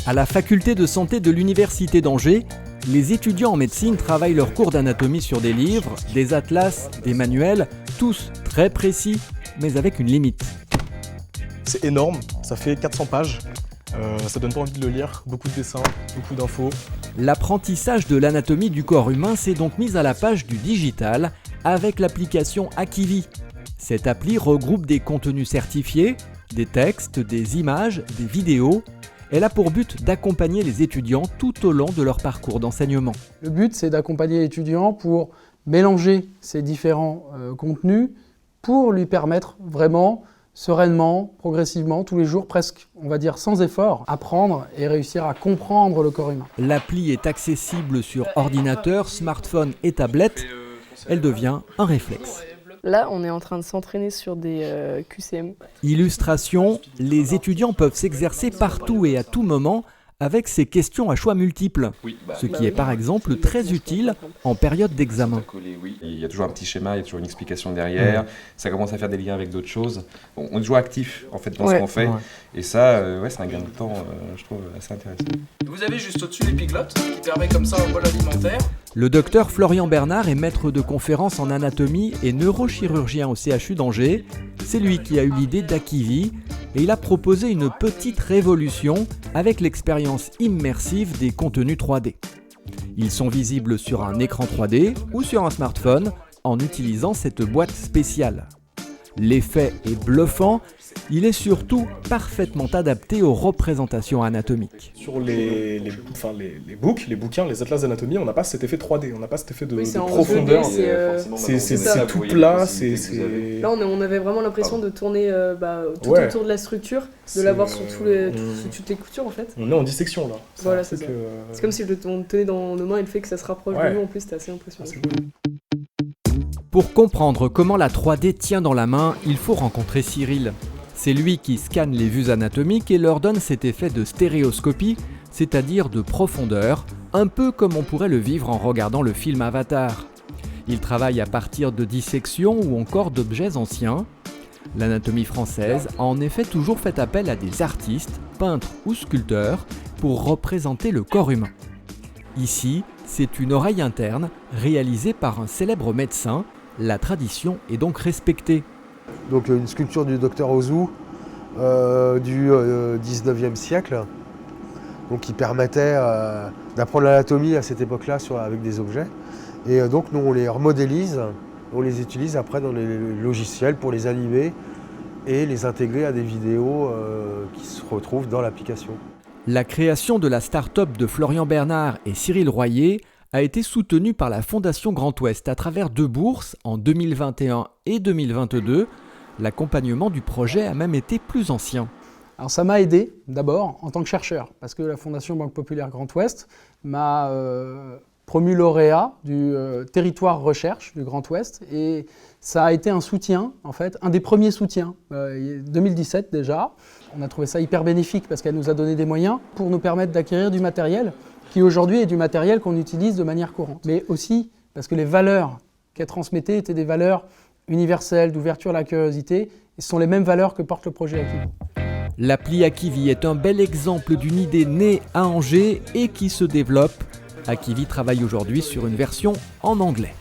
À la faculté de santé de l'Université d'Angers, les étudiants en médecine travaillent leurs cours d'anatomie sur des livres, des atlas, des manuels, tous très précis, mais avec une limite. C'est énorme, ça fait 400 pages, ça donne pas envie de le lire, beaucoup de dessins, beaucoup d'infos. L'apprentissage de l'anatomie du corps humain s'est donc mis à la page du digital avec l'application Akivi. Cette appli regroupe des contenus certifiés, des textes, des images, des vidéos. Elle a pour but d'accompagner les étudiants tout au long de leur parcours d'enseignement. Le but, c'est d'accompagner l'étudiant pour mélanger ces différents contenus pour lui permettre vraiment, sereinement, progressivement, tous les jours, presque, on va dire sans effort, apprendre et réussir à comprendre le corps humain. L'appli est accessible sur ordinateur, smartphone et tablette. Elle devient un réflexe. Là, on est en train de s'entraîner sur des QCM. Illustration, les étudiants peuvent s'exercer partout et à tout moment avec ces questions à choix multiples, ce qui est par exemple très utile en période d'examen. Il y a toujours un petit schéma, il y a toujours une explication derrière, ça commence à faire des liens avec d'autres choses. On est toujours actif en fait dans ce qu'on fait, et ça, c'est un gain de temps, je trouve, assez intéressant. Vous avez juste au-dessus l'épiglotte qui permet comme ça un bol alimentaire. Le docteur Florian Bernard est maître de conférences en anatomie et neurochirurgien au CHU d'Angers. C'est lui qui a eu l'idée d'Akivi et il a proposé une petite révolution avec l'expérience immersive des contenus 3D. Ils sont visibles sur un écran 3D ou sur un smartphone en utilisant cette boîte spéciale. L'effet est bluffant, il est surtout parfaitement adapté aux représentations anatomiques. Sur les bouquins, les atlas d'anatomie, on n'a pas cet effet 3D, on n'a pas cet effet de profondeur. C'est tout plat. Là, on avait vraiment l'impression de tourner tout autour de la structure, de l'avoir sur toutes les coutures en fait. On est en dissection là. Voilà, c'est ça. C'est comme si on tenait dans nos mains et le fait que ça se rapproche de nous, en plus, c'était assez impressionnant. Pour comprendre comment la 3D tient dans la main, il faut rencontrer Cyril. C'est lui qui scanne les vues anatomiques et leur donne cet effet de stéréoscopie, c'est-à-dire de profondeur, un peu comme on pourrait le vivre en regardant le film Avatar. Il travaille à partir de dissections ou encore d'objets anciens. L'anatomie française a en effet toujours fait appel à des artistes, peintres ou sculpteurs pour représenter le corps humain. Ici, c'est une oreille interne réalisée par un célèbre médecin. La tradition est donc respectée. Donc une sculpture du docteur Ozu du 19e siècle, donc qui permettait d'apprendre l'anatomie à cette époque-là avec des objets. Et donc nous on les remodélise, on les utilise après dans les logiciels pour les animer et les intégrer à des vidéos qui se retrouvent dans l'application. La création de la start-up de Florian Bernard et Cyril Royer a été soutenue par la Fondation Grand Ouest à travers 2 bourses en 2021 et 2022. L'accompagnement du projet a même été plus ancien. Alors ça m'a aidé d'abord en tant que chercheur, parce que la Fondation Banque Populaire Grand Ouest m'a promu lauréat du territoire recherche du Grand Ouest et ça a été un soutien, en fait, un des premiers soutiens, 2017 déjà. On a trouvé ça hyper bénéfique parce qu'elle nous a donné des moyens pour nous permettre d'acquérir du matériel qui aujourd'hui est du matériel qu'on utilise de manière courante. Mais aussi parce que les valeurs qu'elle transmettait étaient des valeurs universelles, d'ouverture à la curiosité, et ce sont les mêmes valeurs que porte le projet Akivi. L'appli Akivi est un bel exemple d'une idée née à Angers et qui se développe. Akivi travaille aujourd'hui sur une version en anglais.